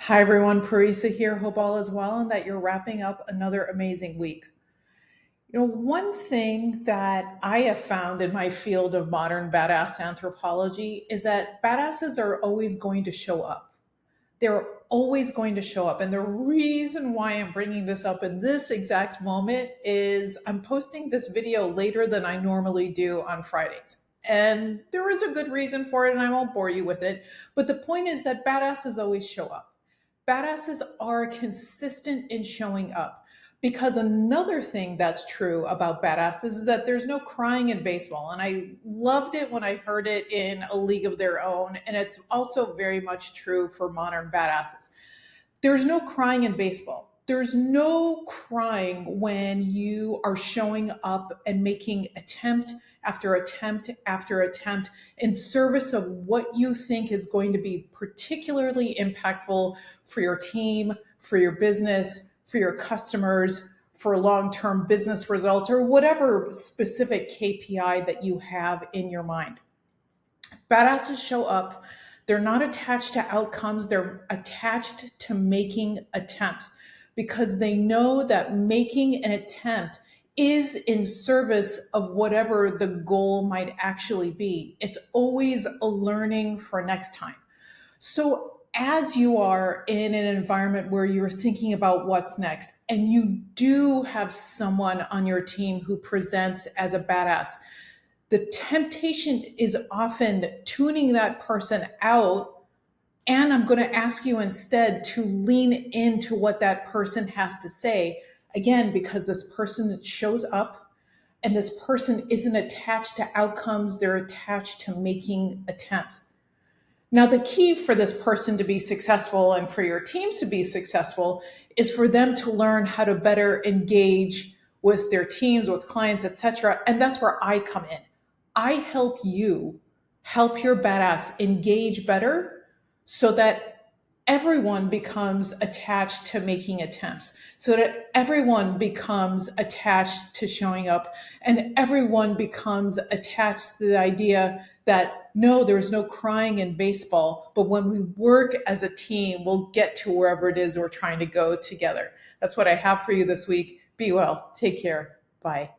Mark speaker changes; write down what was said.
Speaker 1: Hi everyone, Parisa here. Hope all is well and that you're wrapping up another amazing week. One thing that I have found in my field of modern badass anthropology is that badasses are always going to show up. They're always going to show up. And the reason why I'm bringing this up in this exact moment is I'm posting this video later than I normally do on Fridays. And there is a good reason for it, and I won't bore you with it. But the point is that badasses always show up. Badasses are consistent in showing up. Because another thing that's true about badasses is that there's no crying in baseball. And I loved it when I heard it in A League of Their Own. And it's also very much true for modern badasses. There's no crying in baseball. There's no crying when you are showing up and making attempt after attempt after attempt in service of what you think is going to be particularly impactful for your team, for your business, for your customers, for long-term business results, or whatever specific KPI that you have in your mind. Badasses show up. They're not attached to outcomes, they're attached to making attempts because they know that making an attempt is in service of whatever the goal might actually be. It's always a learning for next time. So, as you are in an environment where you're thinking about what's next, and you do have someone on your team who presents as a badass, the temptation is often tuning that person out. And I'm going to ask you instead to lean into what that person has to say. Again, because this person shows up and this person isn't attached to outcomes, they're attached to making attempts. Now, the key for this person to be successful and for your teams to be successful is for them to learn how to better engage with their teams, with clients, etc. And that's where I come in. I help you help your badass engage better so that everyone becomes attached to making attempts, so that everyone becomes attached to showing up, and everyone becomes attached to the idea that no, there's no crying in baseball, but when we work as a team, we'll get to wherever it is we're trying to go together. That's what I have for you this week. Be well. Take care. Bye.